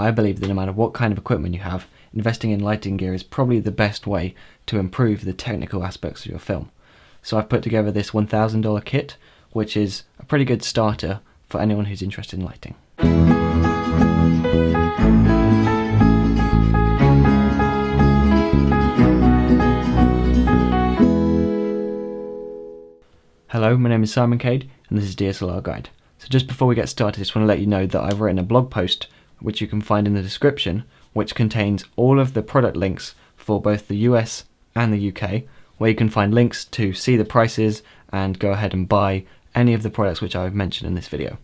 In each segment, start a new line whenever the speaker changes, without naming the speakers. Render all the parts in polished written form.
I believe that no matter what kind of equipment you have, investing in lighting gear is probably the best way to improve the technical aspects of your film. So I've put together this $1,000 kit, which is a pretty good starter for anyone who's interested in lighting. Hello, my name is Cade and this is DSLRguide. So just before we get started, I just want to let you know that I've written a blog post which you can find in the description, which contains all of the product links for both the US and the UK, where you can find links to see the prices and go ahead and buy any of the products which I've mentioned in this video.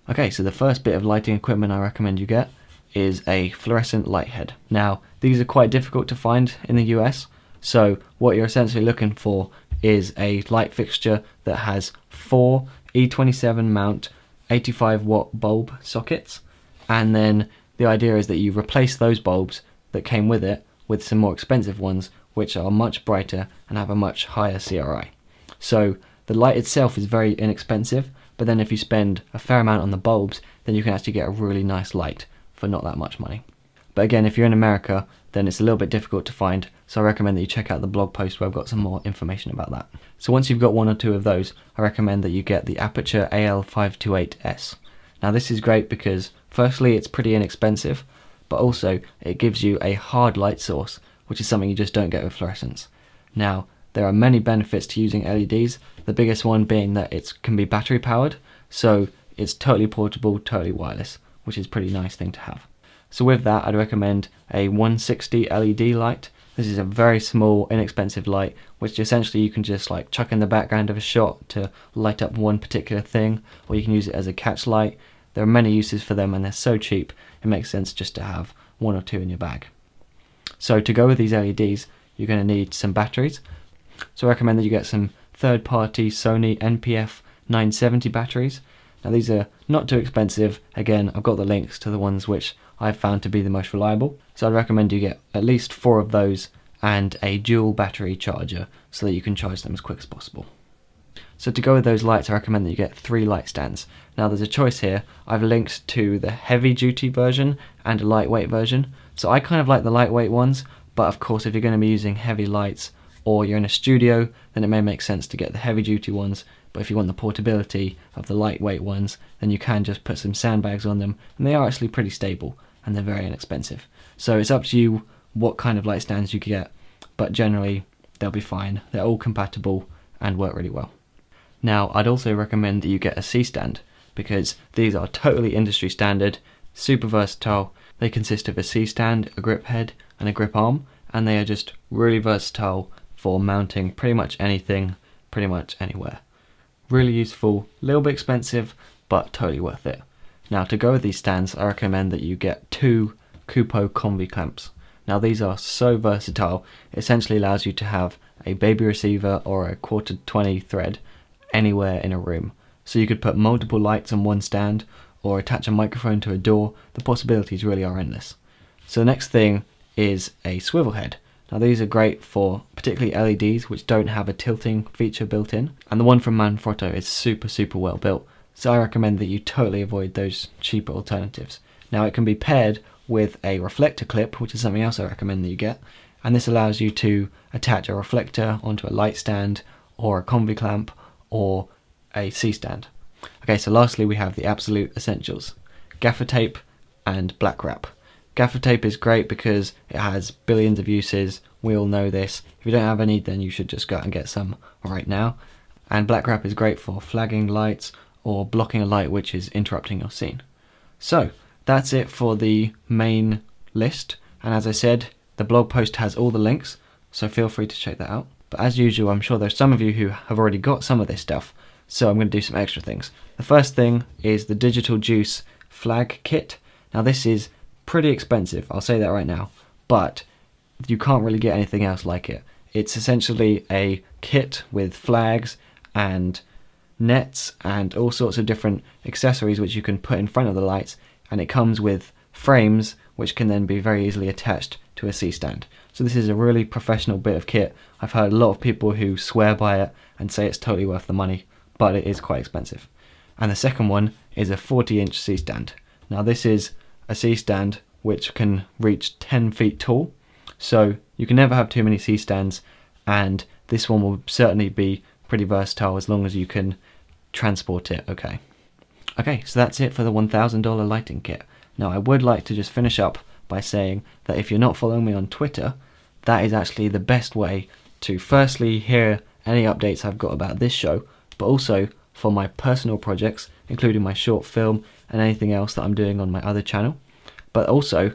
Okay, so the first bit of lighting equipment I recommend you get is a fluorescent light head. Now, these are quite difficult to find in the US, so what you're essentially looking for is a light fixture that has 4 E27 mount 85 watt bulb sockets, and then the idea is that you replace those bulbs that came with it with some more expensive ones which are much brighter and have a much higher CRI. So the light itself is very inexpensive, but then if you spend a fair amount on the bulbs, then you can actually get a really nice light for not that much money. But again, if you're in America, then it's a little bit difficult to find, so I recommend that you check out the blog post where I've got some more information about that. So once you've got one or two of those, I recommend that you get the Aputure AL-5280S. Now this is great because firstly it's pretty inexpensive, but also it gives you a hard light source, which is something you just don't get with fluorescents. Now there are many benefits to using LEDs, the biggest one being that it can be battery powered, so it's totally portable, totally wireless, which is a pretty nice thing to have. So with that, I'd recommend a 160 LED light. This is a very small, inexpensive light, which essentially you can just like chuck in the background of a shot to light up one particular thing, or you can use it as a catch light. There are many uses for them and they're so cheap, it makes sense just to have one or two in your bag. So to go with these LEDs, you're going to need some batteries. So I recommend that you get some third-party Sony NPF 970 batteries. Now these are not too expensive. Again, I've got the links to the ones which I've found to be the most reliable. So I'd recommend you get at least 4 of those and a dual battery charger so that you can charge them as quick as possible. So to go with those lights, I recommend that you get 3 light stands. Now there's a choice here. I've linked to the heavy duty version and a lightweight version. So I kind of like the lightweight ones, but of course if you're going to be using heavy lights or you're in a studio, then it may make sense to get the heavy duty ones. But if you want the portability of the lightweight ones, then you can just put some sandbags on them, and they are actually pretty stable and they're very inexpensive. So it's up to you what kind of light stands you get, but generally they'll be fine. They're all compatible and work really well. Now I'd also recommend that you get a C-stand, because these are totally industry standard, super versatile. They consist of a C-stand, a grip head and a grip arm, and they are just really versatile for mounting pretty much anything, pretty much anywhere. Really useful, a little bit expensive, but totally worth it. Now to go with these stands, I recommend that you get 2 Kupo combi clamps. Now these are so versatile, it essentially allows you to have a baby receiver or a 1/4-20 thread anywhere in a room. So you could put multiple lights on one stand or attach a microphone to a door. The possibilities really are endless. So the next thing is a swivel head. Now these are great for particularly LEDs which don't have a tilting feature built in, and the one from Manfrotto is super well built, so I recommend that you totally avoid those cheaper alternatives. Now it can be paired with a reflector clip, which is something else I recommend that you get, and this allows you to attach a reflector onto a light stand or a combi clamp or a C-stand. Okay, so lastly we have the absolute essentials: gaffer tape and black wrap. Gaffer tape is great because it has billions of uses, we all know this. If you don't have any, then you should just go out and get some right now. And black wrap is great for flagging lights or blocking a light which is interrupting your scene. So that's it for the main list, and as I said, the blog post has all the links, so feel free to check that out. But as usual, I'm sure there's some of you who have already got some of this stuff, so I'm going to do some extra things. The first thing is the Digital Juice flag kit. Now this is pretty expensive, I'll say that right now, but you can't really get anything else like it. It's essentially a kit with flags and nets and all sorts of different accessories which you can put in front of the lights, and it comes with frames which can then be very easily attached to a C-stand. So this is a really professional bit of kit. I've heard a lot of people who swear by it and say it's totally worth the money, but it is quite expensive. And the second one is a 40-inch C-stand. Now this is a C-stand which can reach 10 feet tall. So you can never have too many C-stands, and this one will certainly be pretty versatile as long as you can transport it okay. Okay, so that's it for the $1,000 lighting kit. Now I would like to just finish up by saying that if you're not following me on Twitter, that is actually the best way to firstly hear any updates I've got about this show, but also for my personal projects, including my short film and anything else that I'm doing on my other channel. But also,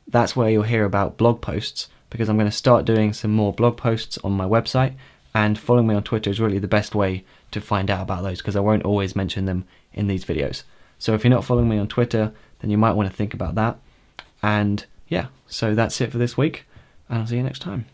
that's where you'll hear about blog posts, because I'm going to start doing some more blog posts on my website, and following me on Twitter is really the best way to find out about those, because I won't always mention them in these videos. So if you're not following me on Twitter, then you might want to think about that. And yeah, so that's it for this week, and I'll see you next time.